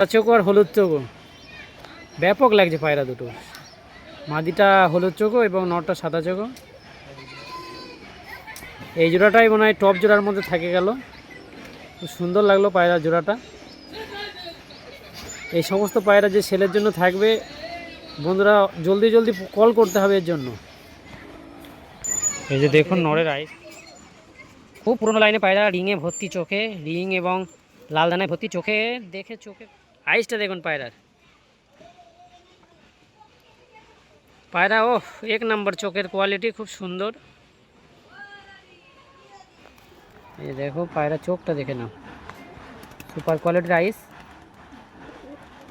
চোখ আর হলুদ চোখও ব্যাপক লাগছে পায়রা দুটো। মাদিটা হলুদ চোখও এবং নটটা সাদা চোখও। এই জোড়াটাই মনে হয় টপ জোড়ার মধ্যে থাকে গেল। খুব সুন্দর লাগলো পায়রা জোড়াটা। এই সমস্ত পায়রা যে সেলের জন্য থাকবে বন্ধুরা, জলদি জলদি কল করতে হবে এর জন্য। এই যে দেখুন নরের আইস, খুব পুরোনো লাইনে পায়রা, রিংয়ে ভর্তি চোখে, রিং এবং লাল দানায় ভর্তি চোখে। দেখে চোখে আইসটা দেখুন পায়রার। পায়রা ও এক নম্বর, চোখের কোয়ালিটি খুব সুন্দর। এই দেখো পায়রা চোখটা দেখে নাও, সুপার কোয়ালিটির আইস।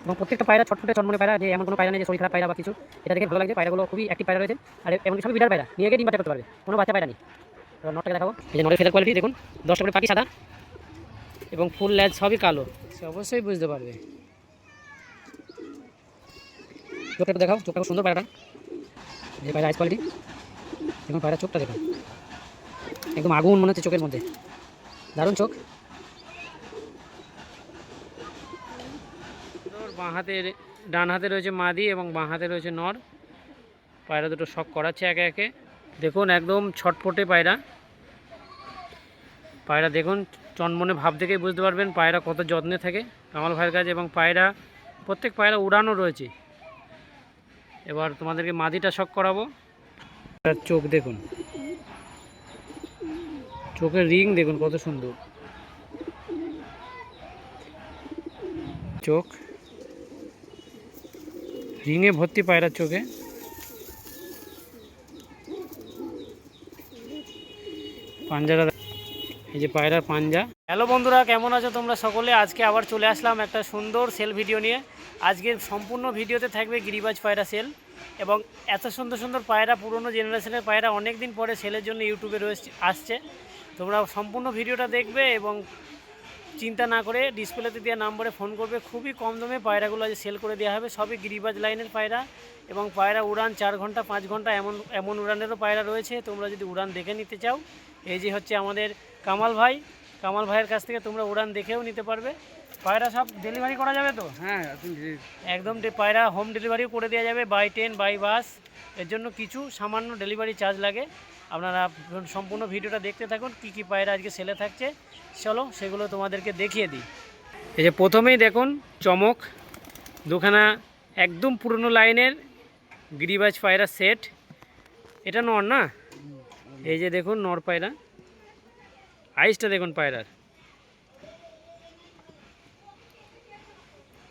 এবং প্রত্যেকটা পায়রা ছটফটে চন্মনে পায়রা, যে এমন কোনো পায়রা নেই যে শরীর খারাপ পায়রা বা কিছু। এটা দেখে ভালো লাগছে, পায়রাগুলো খুবই অ্যাক্টিভ পায়রা রয়েছে। আর এমনকি সবই বিড়াল পায়রা, নিয়ে গিয়ে ডিম বাচ্চা করতে পারবে, কোনো বাচ্চা পায়রা নেই। এবার নটটাকে দেখাবো। এই যে নটের ফেদার কোয়ালিটি দেখুন, 10টা করে পাখি সাদা এবং ফুল ল্যাজ সবই কালো, সে অবশ্যই বুঝতে পারবে। চোখটা একটু দেখাও, চোখটা খুব সুন্দর পায়রাটা। যে পায়রা আইস কোয়ালিটি দেখুন, পায়রা চোখটা দেখুন, একদম আগুন মনে হচ্ছে চোখের মধ্যে, দারুণ চোখ। বাঁ হাতের ডান হাতে রয়েছে মাদি এবং বাঁ হাতে রয়েছে নর। পায়রা দুটো শখ করাচ্ছে একে একে। দেখুন একদম ছটফটে পায়রা। পায়রা দেখুন চনমনে ভাব দেখেই বুঝতে পারবেন পায়রা কত যত্নে থাকে কামাল ভাইয়ের কাছে। এবং পায়রা প্রত্যেক পায়রা উড়ানো রয়েছে। এবার তোমাদেরকে মাদিটা শখ করাবো। চোখ দেখুন, চোখের রিং দেখুন কত সুন্দর চোখ, রিংয়ে ভর্তি পায়রার চোখে। পাঞ্জারা, এই যে পায়রার পাঞ্জা। হ্যালো বন্ধুরা, কেমন আছো তোমরা সকলে? আজকে আবার চলে আসলাম একটা সুন্দর সেল ভিডিও নিয়ে। আজকের সম্পূর্ণ ভিডিওতে থাকবে গিরিবাজ পায়রা সেল। এবং এত সুন্দর সুন্দর পায়রা, পুরনো জেনারেশনের পায়রা অনেক দিন পরে সেলের জন্য ইউটিউবে আসছে। তোমরা সম্পূর্ণ ভিডিওটা দেখবে এবং চিন্তা না করে ডিসপ্লেতে দেওয়া নাম্বারে ফোন করবে। খুবই কম দামে পায়রাগুলো আজ সেল করে দেওয়া হবে। সবই গিরিবাজ লাইনের পায়রা এবং পায়রা উড়ান 4 ঘন্টা 5 ঘন্টা এমন উড়ানেরও পায়রা রয়েছে। তোমরা যদি উড়ান দেখে নিতে চাও, এই যে হচ্ছে আমাদের কামাল ভাইয়ের কাছ থেকে তোমরা উড়ান দেখেও নিতে পারবে। পায়রা সব ডেলিভারি করা যাবে তো? হ্যাঁ, একদম পায়রা হোম ডেলিভারিও করে দেওয়া যাবে, বাই ট্রেন বাই বাস। এর জন্য কিছু সামান্য ডেলিভারি চার্জ লাগে। আপনারা সম্পূর্ণ ভিডিওটা দেখতে থাকুন, কী কী পায়রা আজকে সেলে থাকছে। চলো সেগুলো তোমাদেরকে দেখিয়ে দিই। এই যে প্রথমেই দেখুন চমক, দুখানা একদম পুরনো লাইনের গিরিবাজ পায়রা সেট। এটা নর না? এই যে দেখুন নর পায়রা, আইসটা দেখুন পায়রার।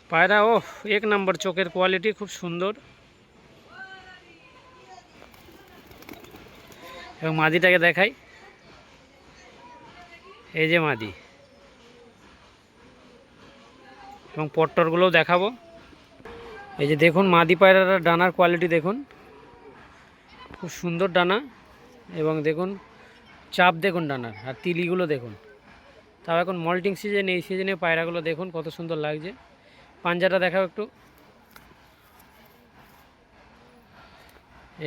পায়রা ও এক নম্বর, চোখের কোয়ালিটি খুব সুন্দর। এবং মাদিটাকে দেখাই, এই যে মাদি। এবং পট্টরগুলোও দেখাবো। এই যে দেখুন মাদি পায়রার ডানার কোয়ালিটি দেখুন, খুব সুন্দর ডানা। এবং দেখুন চাপ দেখুন ডানার, আর তিলিগুলো দেখুন। তাও এখন মল্টিং সিজন, এই সিজনে পায়রাগুলো দেখুন কত সুন্দর লাগছে। পাঞ্জাটা দেখাও একটু,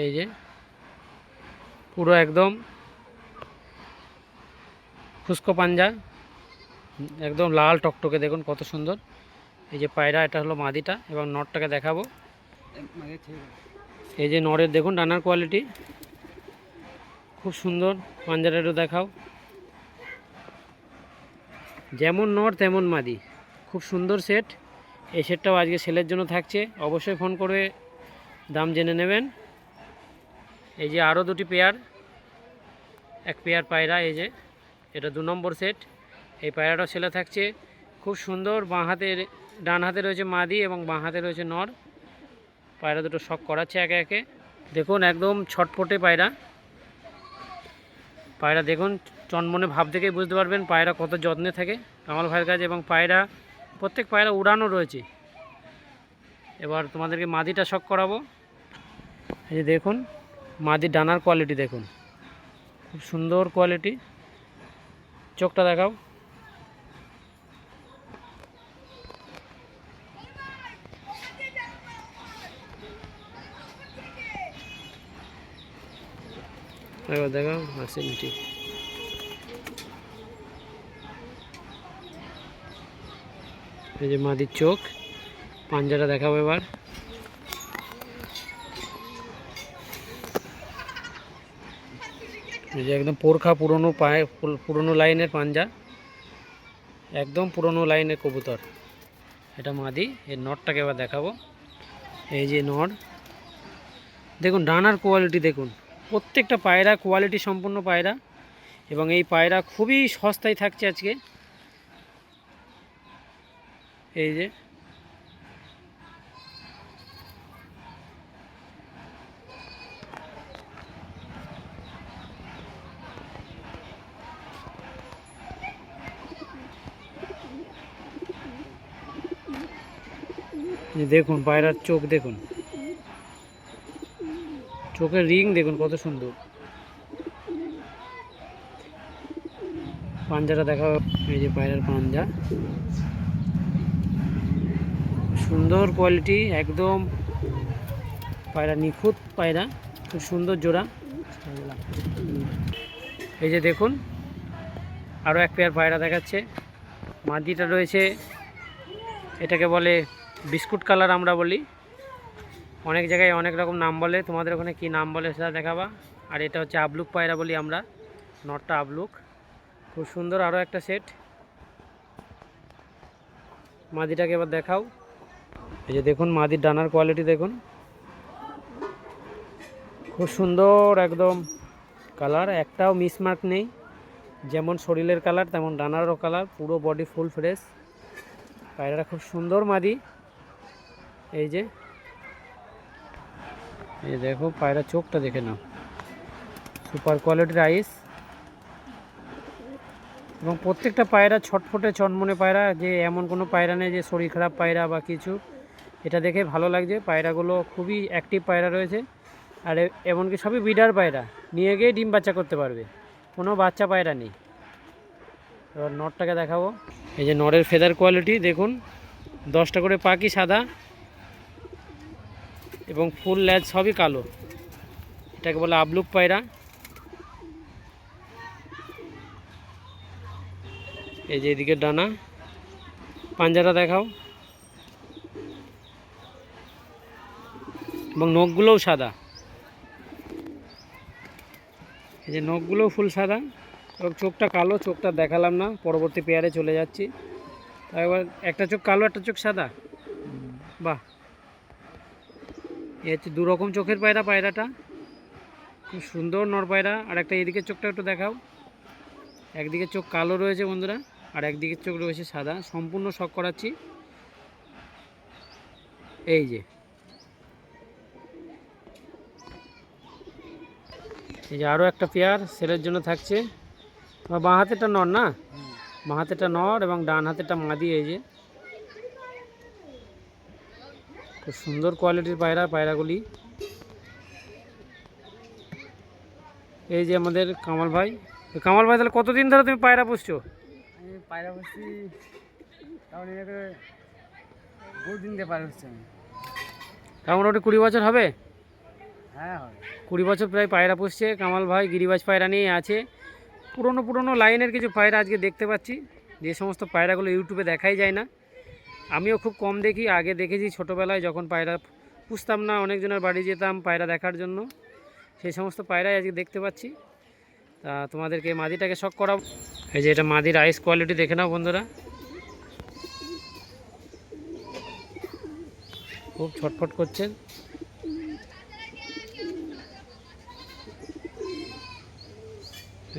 এই যে পুরো একদম খুস্কো পাঞ্জা, একদম লাল টকটকে, দেখুন কত সুন্দর। এই যে পায়রা, এটা হলো মাদিটা। এবং নরটাকে দেখাবো। এই যে নরের দেখুন ডানার কোয়ালিটি খুব সুন্দর। পাঞ্জাটা একটু দেখাও, যেমন নর তেমন মাদি, খুব সুন্দর সেট। এই সেটটাও আজকে সেলের জন্য থাকছে, অবশ্যই ফোন করে দাম জেনে নেবেন। এই যে আরও দুটি পেয়ার, এক পেয়ার পায়রা, এই যে এটা 2 নম্বর সেট। এই পায়রাটাও সেলে থাকছে, খুব সুন্দর। ডান হাতে রয়েছে মাদি এবং বাঁ হাতে রয়েছে নর। পায়রা দুটো শখ করাচ্ছে একে একে। দেখুন একদম ছটফটে পায়রা। পায়রা দেখুন চনমনে ভাব দেখেই বুঝতে পারবেন পায়রা কত যত্নে থাকে কামাল ভাইয়ের কাছে। এবং পায়রা প্রত্যেক পায়রা উড়ানো রয়েছে। এবার তোমাদেরকে মাদিটা শখ করাবো। এই যে দেখুন মাদির ডানার কোয়ালিটি দেখুন, খুব সুন্দর কোয়ালিটি। চোখটা দেখাও, এবার দেখাও হাসিটি। এই যে মাদির চোখ। পাঞ্জাটা দেখাবো এবার। এই যে একদম পোরখা পুরনো লাইনের পাঞ্জা, একদম পুরনো লাইনের কবুতর। এটা মাদি। এর নটটাকে এবার দেখাবো। এই যে নট, দেখুন ডানার কোয়ালিটি দেখুন, প্রত্যেকটা পায়রা কোয়ালিটি সম্পন্ন পায়রা, এবং এই পায়রা খুবই সস্তায় থাকছে আজকে। এই যে দেখুন পায়রার চোখ দেখুন, চোখের রিং দেখুন কত সুন্দর। পাঞ্জাটা দেখা, এই যে পায়রার পাঞ্জা, সুন্দর কোয়ালিটি একদম, পায়রা নিখুঁত পায়রা, খুব সুন্দর জোড়া। এই যে দেখুন আরও এক পেয়ার পায়রা দেখাচ্ছে। মাদিটা রয়েছে, এটাকে বলে বিস্কুট কালার আমরা বলি, অনেক জায়গায় অনেক রকম নাম বলে, তোমাদের ওখানে কি নাম বলে সেটা দেখাবা। আর এটা হচ্ছে আবলুক পায়রা বলি আমরা, নটটা আবলুক, খুব সুন্দর। আরও একটা সেট, মাদিটাকে এবার দেখাও। এই যে দেখুন মাদির ডানার কোয়ালিটি দেখুন, খুব সুন্দর একদম কালার, একটাও মিসমার্ক নেই, যেমন শরীরের কালার তেমন ডানারও কালার, পুরো বডি ফুল ফ্রেশ। পায়রাটা খুব সুন্দর মাদি। এই যে দেখো পায়রা চোখটা দেখে নাও, সুপার কোয়ালিটির আইস, এবং প্রত্যেকটা পায়রা ছটফটে চনমনে পায়রা, যে এমন কোনো পায়রা নেই যে শরীর খারাপ পায়রা বা কিছু। এটা দেখে ভালো লাগছে, পায়রাগুলো খুবই অ্যাক্টিভ পায়রা রয়েছে, আর এমনকি সবই ব্রিডার পায়রা, নিয়ে গিয়ে ডিম বাচ্চা করতে পারবে, কোনো বাচ্চা পায়রা নেই। এবার নটটাকে দেখাবো। এই যে নরের ফেদার কোয়ালিটি দেখুন, 10টা করে পাখি সাদা এবং ফুল ল্যাজ সবই কালো, এটাকে বলে আবলুক পায়রা। এই যে এদিকে ডানা, পাঞ্জাটা দেখাও, এবং নখগুলোও সাদা, এই যে নখগুলোও ফুল সাদা, এবং চোখটা কালো, চোখটা দেখালাম না, পরবর্তী পেয়ারে চলে যাচ্ছি। তাই এবার একটা চোখ কালো একটা চোখ সাদা, বাহ, এ হচ্ছে দুরকম চোখের পায়রা, পায়রাটা খুব সুন্দর নর পায়রা। আর একটা এদিকে চোখটা একটু দেখাও, একদিকে চোখ কালো রয়েছে বন্ধুরা, আর একদিকে চোখ রয়েছে সাদা, সম্পূর্ণ শক করাচ্ছি। এই যে আরও একটা পেয়ার সেলের জন্য থাকছে। বাঁ হাতেটা নর না, বাঁ হাতেটা নর এবং ডান হাতেটা মাদি। এই যে খুব সুন্দর কোয়ালিটির পায়রাগুলি। এই যে আমাদের কামাল ভাই, তাহলে কতদিন ধরে তুমি পায়রা পুষছো? আমি পায়রা পুষছি তাহলে 2 দিন দিয়ে পায়রা পুষছি আমি। তার মোটামুটি 20 বছর হবে। হ্যাঁ হবে, 20 বছর প্রায় পায়রা পুষছে কামাল ভাই, গিরিবাজ পায়রা নিয়ে আছে। পুরনো লাইনের কিছু পায়রা আজকে দেখতে পাচ্ছি, যে সমস্ত পায়রাগুলো ইউটিউবে দেখাই যায় না। আমিও খুব কম দেখি, আগে দেখেছি ছোটোবেলায় যখন পায়রা পুষতাম না, অনেকজনের বাড়ি যেতাম পায়রা দেখার জন্য, সেই সমস্ত পায়রাই আজকে দেখতে পাচ্ছি। তা তোমাদেরকে মাদিটাকে শখ করাবো। এই যে এটা মাদির আইস কোয়ালিটি দেখে নাও বন্ধুরা, খুব ছটফট করছে।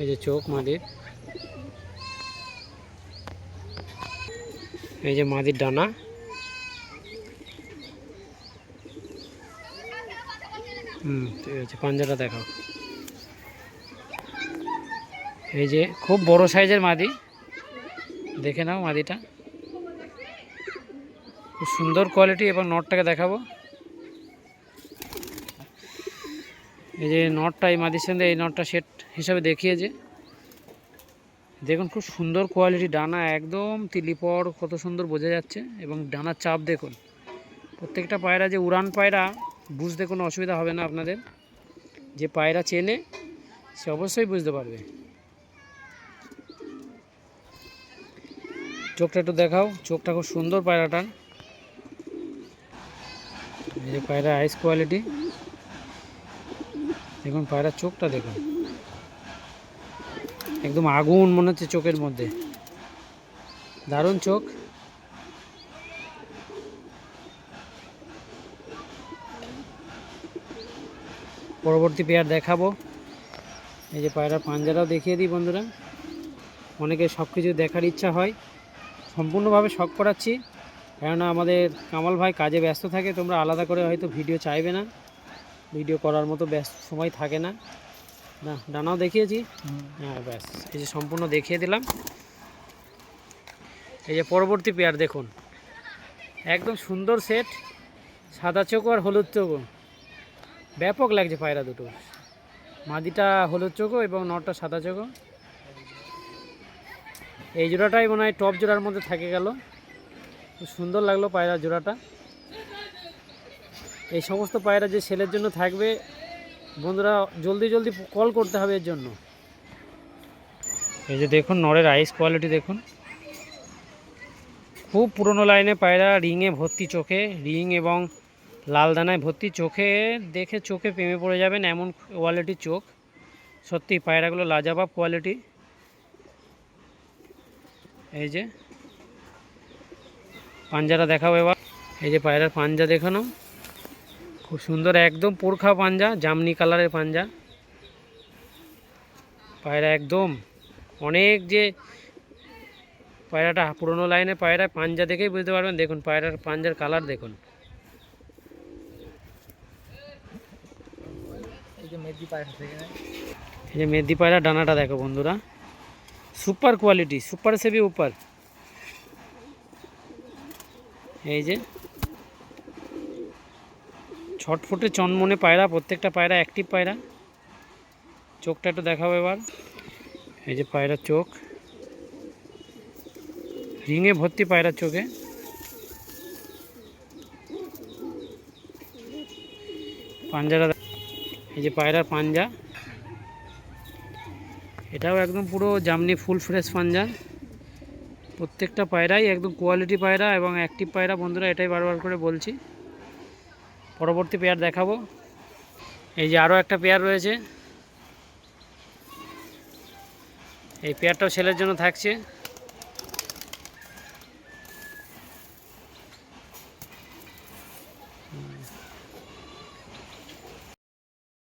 এই যে চোখ মাদির, এই যে মাদির ডানা, ঠিক আছে, পাঞ্জাটা দেখাও। এই যে খুব বড় সাইজের মাদি, দেখে নাও মাদিটা, খুব সুন্দর কোয়ালিটি। এবং নটটাকে দেখাবো। এই যে নটটা এই মাদির সঙ্গে এই নটটা সেট হিসাবে দেখিয়েছে, দেখুন খুব সুন্দর কোয়ালিটি, ডানা একদম তিলিপড়, কত সুন্দর বোঝা যাচ্ছে। এবং ডানার চাপ দেখুন, প্রত্যেকটা পায়রা যে উড়ান পায়রা, বুঝতে কোনো অসুবিধা হবে না আপনাদের, যে পায়রা চেনে সে অবশ্যই বুঝতে পারবে। চোখটা একটু দেখাও, চোখটা খুব সুন্দর পায়রাটার, এই যে পায়রা আইস কোয়ালিটি দেখুন, পায়রার চোখটা দেখুন, একদম আগুন মনে হচ্ছে চোখের মধ্যে, দারুণ চোখ। পরবর্তী পেয়ার দেখাবো। এই যে পায়রার পাঞ্জারাও দেখিয়ে দিই বন্ধুরা, অনেকে সব কিছু দেখার ইচ্ছা হয়, সম্পূর্ণভাবে শখ করাচ্ছি, কেননা আমাদের কামাল ভাই কাজে ব্যস্ত থাকে, তোমরা আলাদা করে হয়তো ভিডিও চাইবে না, ভিডিও করার মতো ব্যস্ত সময় থাকে না। না, ডানাও দেখিয়েছি, হ্যাঁ ব্যাস, এই যে সম্পূর্ণ দেখিয়ে দিলাম। এই যে পরবর্তী পেয়ার দেখুন, একদম সুন্দর সেট, সাদা চোখ আর হলুদ চোখও, ব্যাপক লাগছে পায়রা দুটো, মাদিটা হলুদ চোখও এবং নটটা সাদা চোখও। এই জোড়াটাই মনে হয় টপ জোড়ার মধ্যে থাকে গেল, খুব সুন্দর লাগলো পায়রা জোড়াটা। এই সমস্ত পায়রা যে সেলের জন্য থাকবে বন্ধুরা, জলদি জলদি কল করতে হবে এর জন্য। এই যে দেখুন নরের আইস কোয়ালিটি দেখুন, খুব পুরনো লাইনে পায়রা, রিংয়ে ভর্তি, চোখে রিং এবং লাল দানায় ভর্তি, চোখে দেখে চোখে প্রেমে পড়ে যাবেন এমন কোয়ালিটির চোখ, সত্যি পায়রাগুলো লাজবাব কোয়ালিটি। এই যে পাঞ্জারা দেখাবো এবার। এই যে পায়রার পাঞ্জা দেখানো, খুব সুন্দর, একদম পোরখা পাঞ্জা, জামনি কালারের পাঞ্জা। পায়রা একদম অনেক, যে পায়রাটা পুরোনো লাইনে পায়রা, পাঞ্জা দেখেই বুঝতে পারবেন। দেখুন পায়রার পাঞ্জার কালার দেখুন। এই যে মেদি পায়রা ডানাটা দেখো বন্ধুরা, সুপার কোয়ালিটি, সুপার সেবি উপর। এই যে ছটফটে চনমনে পায়রা, প্রত্যেকটা পায়রা অ্যাক্টিভ পায়রা। চোখটা একটু দেখাবো এবার। এই যে পায়রার চোখ, রিংয়ে ভর্তি পায়রার চোখে। পাঞ্জারা, এই যে পায়রার পাঞ্জা, এটাও একদম পুরো জামনি ফুল ফ্রেশ পাঞ্জা। প্রত্যেকটা পায়রাই একদম কোয়ালিটি পায়রা এবং অ্যাক্টিভ পায়রা বন্ধুরা, এটাই বারবার করে বলছি। পরবর্তী পেয়ার দেখাবো। এই যে আরও একটা পেয়ার রয়েছে, এই পেয়ারটাও ছেলের জন্য থাকছে।